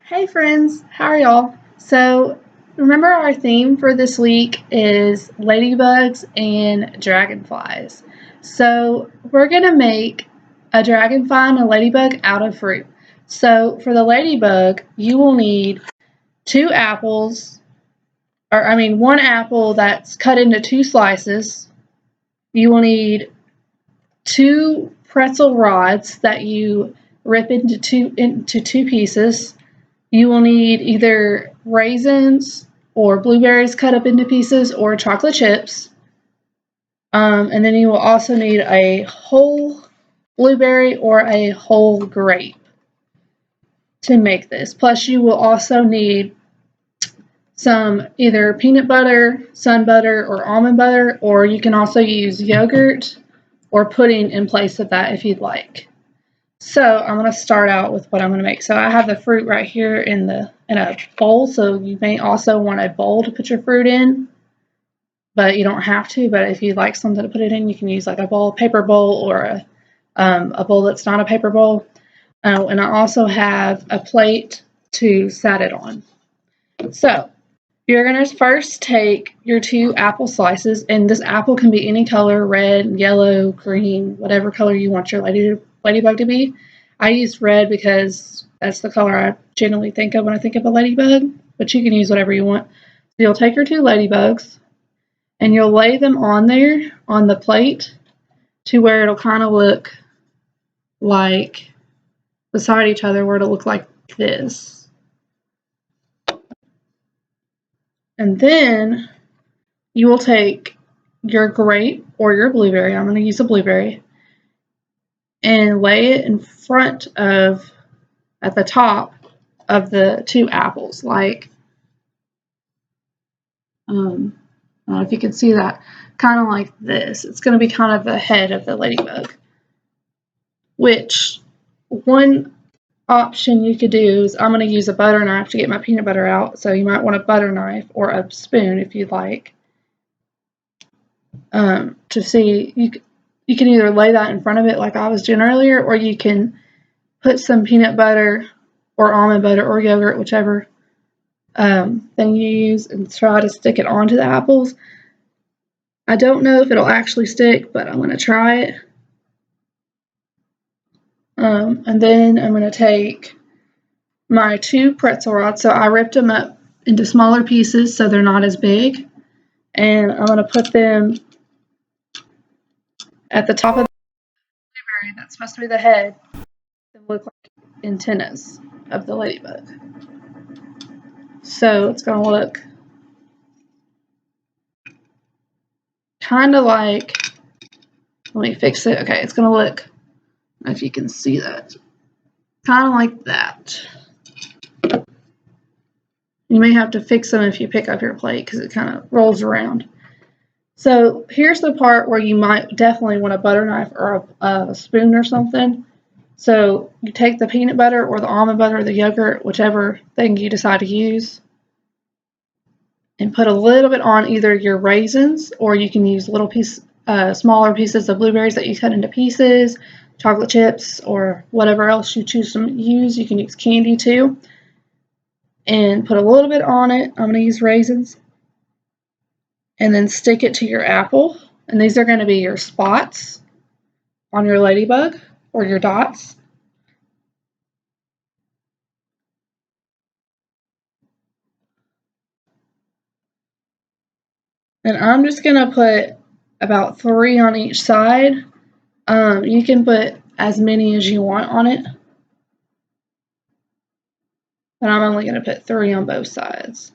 Hey friends, how are y'all? So, remember our theme for this week is ladybugs and dragonflies. So, we're going to make a dragonfly and a ladybug out of fruit. So, for the ladybug, you will need two apples, one apple that's cut into two slices. You will need two pretzel rods that you rip into two pieces. You will need either raisins or blueberries cut up into pieces or chocolate chips. And then you will also need a whole blueberry or a whole grape to make this. Plus you will also need some either peanut butter, sun butter, or almond butter, or you can also use yogurt or pudding in place of that if you'd like. So I'm going to start out with what I'm going to make. So I have the fruit right here in a bowl. So you may also want a bowl to put your fruit in, but you don't have to. But if you'd like something to put it in, you can use like a paper bowl, or a bowl that's not a paper bowl. And I also have a plate to set it on. So you're going to first take your two apple slices, and this apple can be any color: red, yellow, green, whatever color you want your ladybug to be. I use red because that's the color I generally think of when I think of a ladybug, but you can use whatever you want. So you'll take your two ladybugs and you'll lay them on there on the plate to where it'll kind of look like beside each other, where it'll look like this. And then you will take your grape or your blueberry, I'm going to use a blueberry, and lay it in front of, at the top of the two apples, like, I don't know if you can see that, kind of like this. It's going to be kind of the head of the ladybug, which one option you could do is, I'm going to use a butter knife to get my peanut butter out, so you might want a butter knife or a spoon if you'd like, to see. You can either lay that in front of it like I was doing earlier, or you can put some peanut butter or almond butter or yogurt, whichever thing you use, and try to stick it onto the apples. I don't know if it'll actually stick, but I'm going to try it. And then I'm going to take my two pretzel rods. So I ripped them up into smaller pieces so they're not as big. And I'm going to put them at the top of the blueberry that's supposed to be the head to look like antennas of the ladybug. So it's going to look kind of like, let me fix it. Okay, it's going to look, I don't know if you can see that, kind of like that. You may have to fix them if you pick up your plate because it kind of rolls around. So here's the part where you might definitely want a butter knife or a spoon or something. So you take the peanut butter or the almond butter or the yogurt, whichever thing you decide to use, and put a little bit on either your raisins, or you can use smaller pieces of blueberries that you cut into pieces, chocolate chips, or whatever else you choose to use. You can use candy too. And put a little bit on it. I'm going to use raisins. And then stick it to your apple. And these are going to be your spots on your ladybug, or your dots. And I'm just going to put about 3 on each side. You can put as many as you want on it, but I'm only going to put 3 on both sides.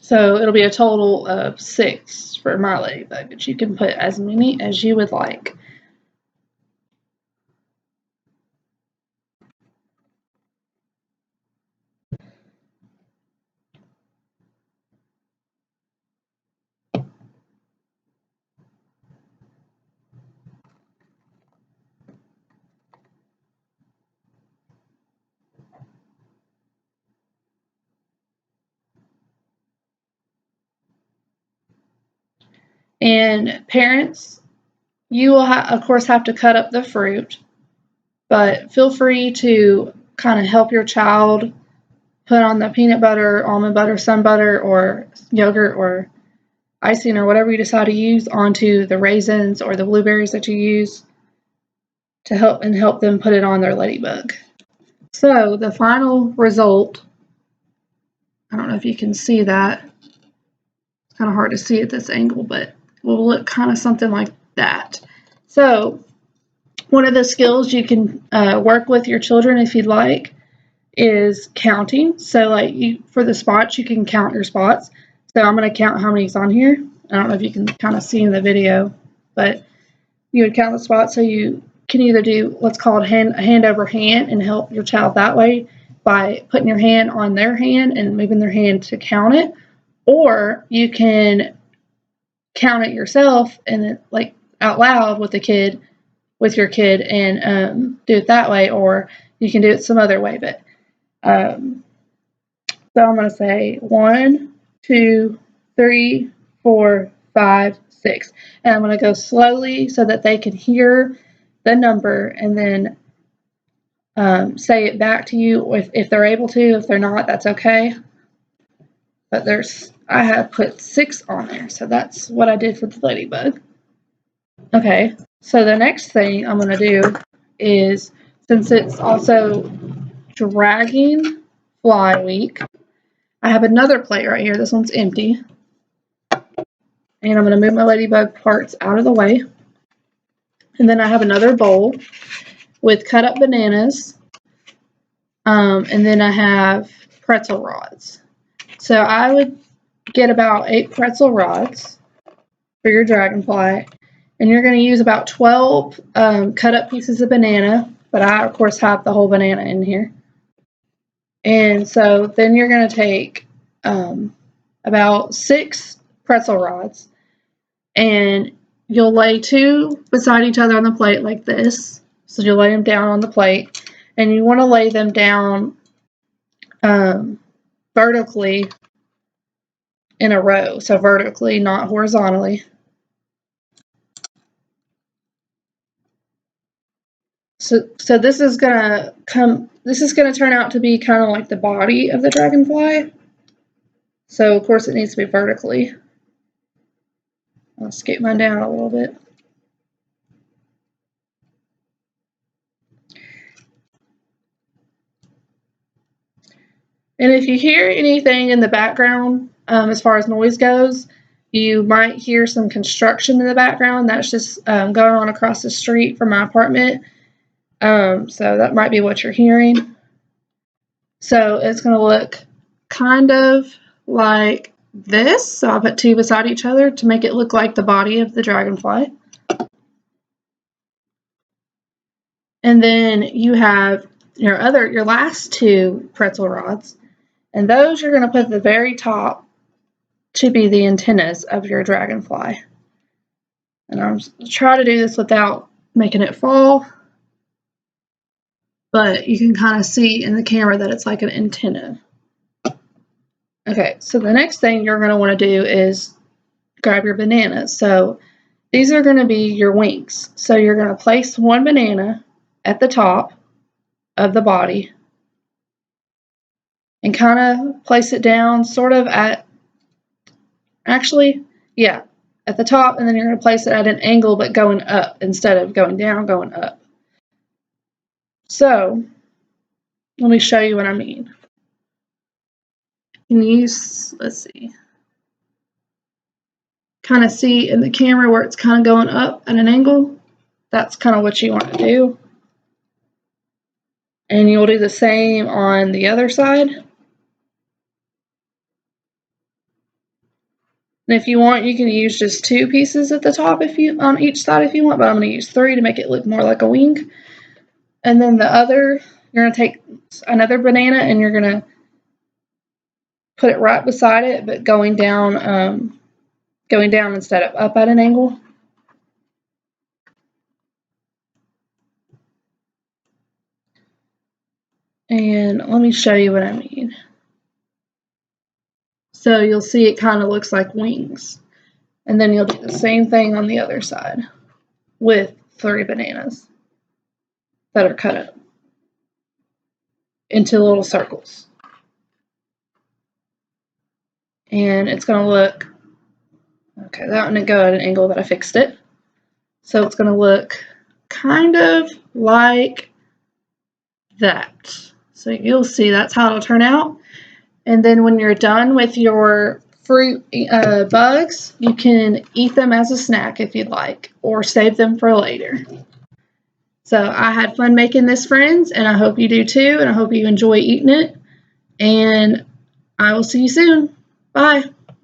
So it'll be a total of 6 for my ladybug, but you can put as many as you would like. And parents, you will of course have to cut up the fruit, but feel free to kind of help your child put on the peanut butter, almond butter, sun butter, or yogurt, or icing, or whatever you decide to use onto the raisins or the blueberries that you use to help them put it on their Ladybug. So the final result, I don't know if you can see that. It's kind of hard to see at this angle, but it will look kind of something like that. So one of the skills you can work with your children if you'd like is counting. So like for the spots, you can count your spots. So I'm going to count how many's on here. I don't know if you can kind of see in the video, but you would count the spots. So you can either do what's called hand over hand and help your child that way by putting your hand on their hand and moving their hand to count it, or you can count it yourself and like out loud with your kid and do it that way, or you can do it some other way. But so I'm going to say 1, 2, 3, 4, 5, 6, and I'm going to go slowly so that they can hear the number and then say it back to you if they're able to. If they're not, that's okay. But I have put 6 on there, so that's what I did for the Ladybug. Okay, so the next thing I'm going to do is, since it's also Dragonfly week, I have another plate right here. This one's empty. And I'm going to move my Ladybug parts out of the way. And then I have another bowl with cut up bananas. And then I have pretzel rods. So I would get about 8 pretzel rods for your Dragonfly. And you're going to use about 12 cut up pieces of banana. But I, of course, have the whole banana in here. And so then you're going to take about 6 pretzel rods. And you'll lay 2 beside each other on the plate like this. So you'll lay them down on the plate. And you want to lay them down vertically in a row. So vertically, not horizontally. So this is gonna turn out to be kind of like the body of the Dragonfly. So of course it needs to be vertically. I'll scoot mine down a little bit. And if you hear anything in the background, as far as noise goes, you might hear some construction in the background. That's just going on across the street from my apartment. So that might be what you're hearing. So it's going to look kind of like this. So I'll put 2 beside each other to make it look like the body of the Dragonfly. And then you have your last 2 pretzel rods. And those you're going to put at the very top to be the antennas of your Dragonfly. And I'm try to do this without making it fall. But you can kind of see in the camera that it's like an antenna. Okay, so the next thing you're going to want to do is grab your bananas. So these are going to be your wings. So you're going to place 1 banana at the top of the body and kind of place it down sort of at the top, and then you're going to place it at an angle but going up instead of going down, going up. So let me show you what I mean. Can you, let's see, kind of see in the camera where it's kind of going up at an angle? That's kind of what you want to do. And you'll do the same on the other side. And if you want, you can use just 2 pieces at the top on each side if you want, but I'm going to use 3 to make it look more like a wing. And then the other, you're going to take another banana and you're going to put it right beside it, but going down instead of up at an angle. And let me show you what I mean. So you'll see it kind of looks like wings. And then you'll do the same thing on the other side with 3 bananas that are cut up into little circles. And it's going to look, okay, that one didn't go at an angle, but I fixed it. So it's going to look kind of like that. So you'll see that's how it'll turn out. And then when you're done with your fruit bugs, you can eat them as a snack if you'd like, or save them for later. So I had fun making this, friends, and I hope you do too, and I hope you enjoy eating it. And I will see you soon. Bye.